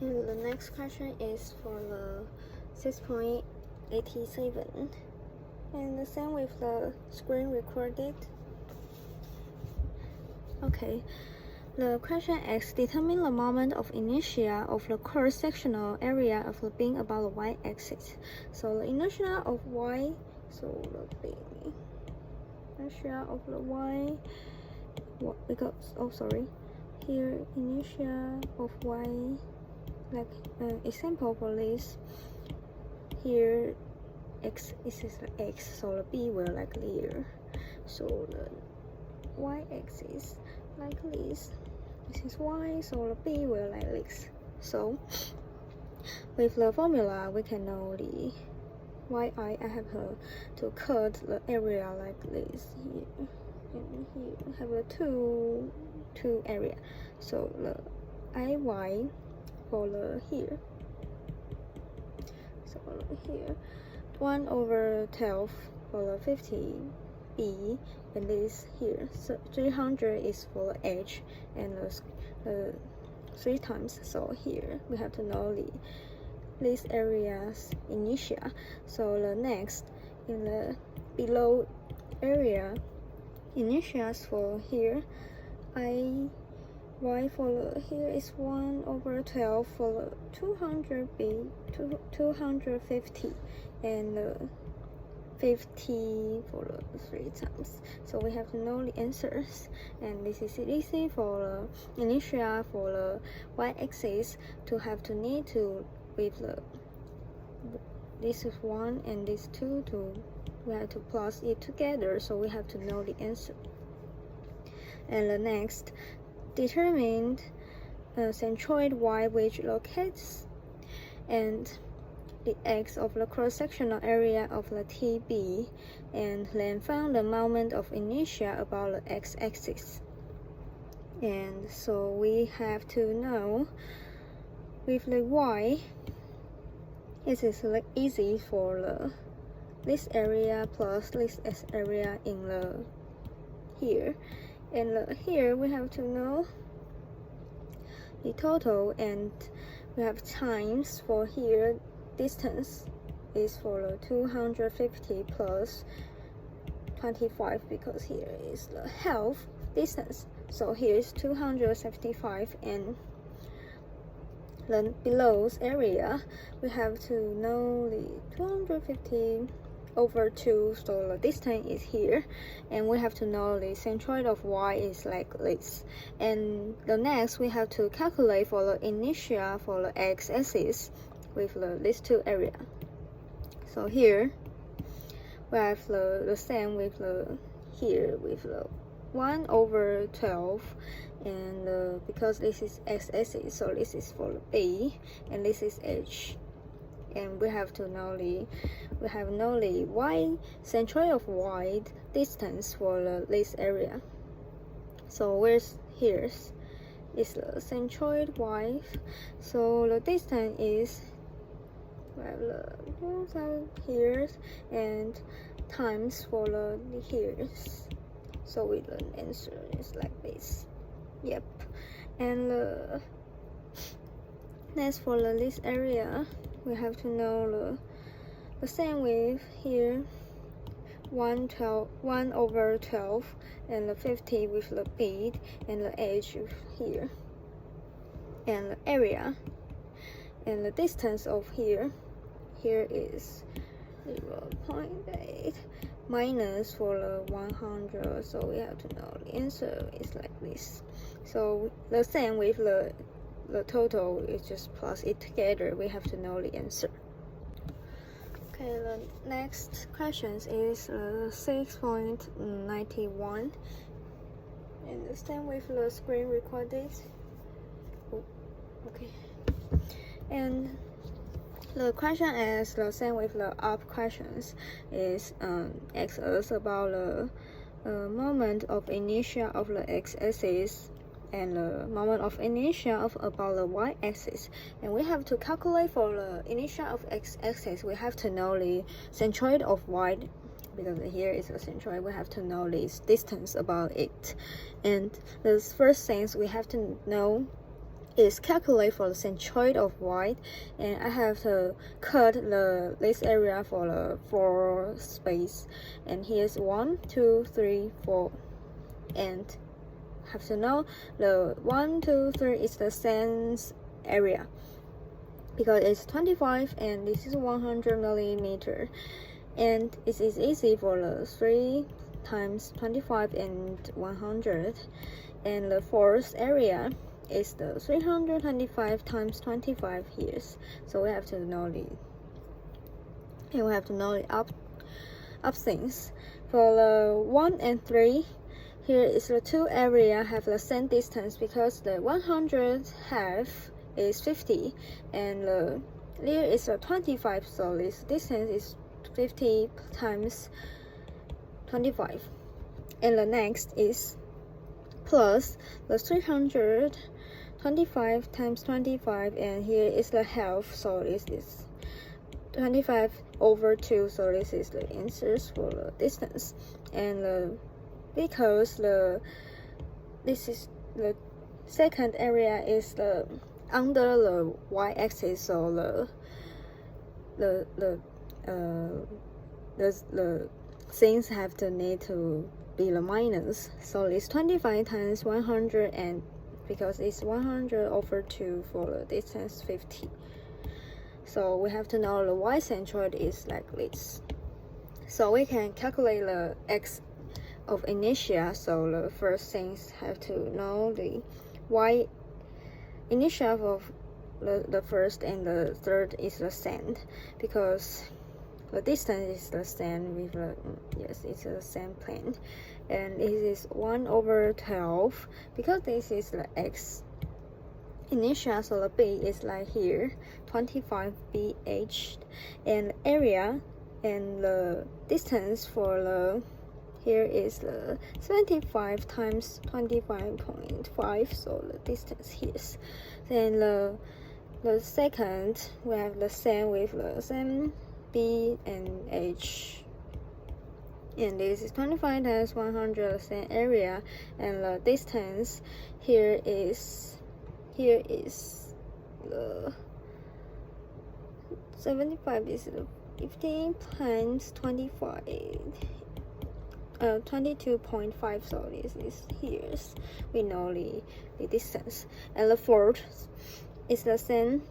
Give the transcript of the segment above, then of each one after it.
And the next question is for the 6.87. And the same with the screen recorded. Okay. The question asks, determine the moment of inertia of the cross-sectional area of the beam about the y-axis. So the inertia of y, so the beam, inertia of the y, because, here inertia of y, like example for this, here x is the x, so the b will like here, so the y-axis like this. This is y, so the b will like this. So with the formula, we can know the yi. I have to cut the area like this here, and here have a two area. So the iy for the here. So here 1/12 for the 50b, and this here, so 300 is for the h, and the 3 times. So here we have to know this area's inertia. So the next, in the below area, inertias for here, y for the here is 1/12 for the 200b, 250, and 50 for the 3 times. So we have to know the answers, and this is easy for the inertia for the y-axis to need to with the this is 1 and this 2 we have to plus it together, so we have to know the answer. And the next, determine centroid y which locates and the x of the cross-sectional area of the TB, and then find the moment of inertia about the x-axis. And so we have to know with the y, it is like easy for this area plus this area in the here, and here we have to know the total, and we have times for here. Distance is for the 250 plus 25, because here is the half distance. So here is 275, and then below area we have to know the 250/2, so the distance is here, and we have to know the centroid of y is like this. And the next, we have to calculate for the inertia for the x-axis with these two area. So here we have the same with the here with the 1/12, and because this is x-axis, so this is for the b, and this is h, and we have to know the y centroid of y distance for this area. So here's is the centroid y, so the distance is here and times for the here's, so with the answer is like this. Yep. And next for this area, we have to know the same with here 1/12 and the 50 with the bead and the edge here, and the area and the distance of here is 0.8 minus for the 100, so we have to know the answer is like this. So the same with the total is just plus it together, we have to know the answer. Okay, the next question is 6.91, and the same with the screen recorded. Oh, okay. And the question is the same with the up questions, is asks us about the moment of inertia of the x-axis and the moment of inertia of about the y-axis, and we have to calculate for the inertia of x-axis. We have to know the centroid of y, because here is the centroid. We have to know this distance about it, and the first things we have to know is calculate for the centroid of y, and I have to cut this area for the 4 space, and here's 1, 2, 3, 4, and have to know the 1, 2, 3 is the sense area because it's 25 and this is 100 millimeter, and it is easy for the 3 times 25 and 100, and the fourth area is the 325 times 25 here. So we have to know the up things. For the 1 and 3, here is the two area have the same distance because the 100 half is 50 and there is a 25, so this distance is 50 times 25. And the next is plus the 325 times 25, and here is the half, so this is 25 over 2, so this is the answers for the distance. And because this is the second area is the under the y-axis, so the things have to need to be the minus, so it's 25 times 100, and because it's 100 over 2 for the distance 50. So we have to know the y centroid is like this. So we can calculate the x of inertia. So the first things have to know the y inertia of the first and the third is the same, because the distance is the same with the, yes, it's the same plane, and this is 1 over 12 because this is the x inertia, so the b is like here 25 bh, and area and the distance for the here is the 75 times 25.5, so the distance here. Then the second we have the same with the same b and h, and this is 25 times 100, the same area, and the distance here is the 75 is the 15 times 25, 22.5, so this is here. We know the distance. And the fourth is the same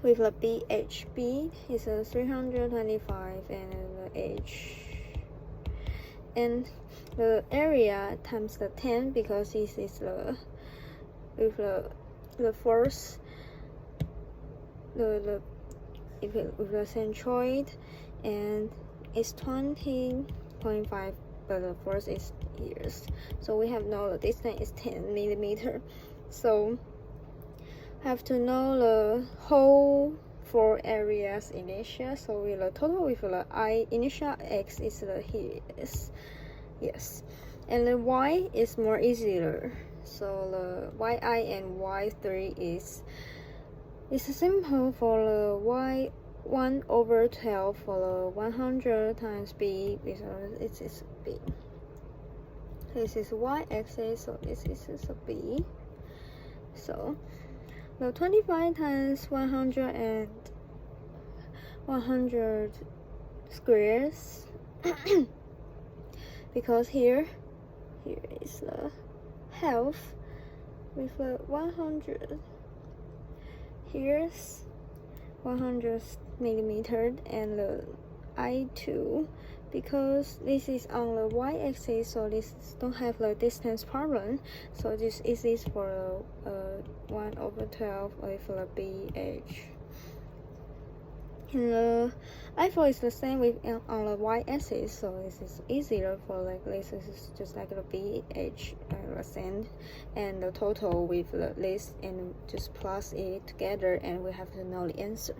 with the BH. B is a 325 and the H. And the area times the 10 because this is the with the fourth with the centroid, and it's 20.5, but the force is years, so we have know the distance is 10 millimeter. So have to know the whole 4 areas inertia, so we the total with the I initial x is the here is, yes, and the y is more easier, so the yi and y3 is simple for the y 1 over 12 for the 100 times b, because it is b. This is y-axis, so this is a b. So the 25 times 100 and 100 squares because here is the half with the 100. Here's 100 millimeter, and the I2 because this is on the y-axis, so this don't have the distance problem, so this is for 1 over 12 with the BH. And the I4 is the same with on the y-axis, so this is easier for like this. This is just like the BH same, and the total with the list, and just plus it together, and we have to know the answer.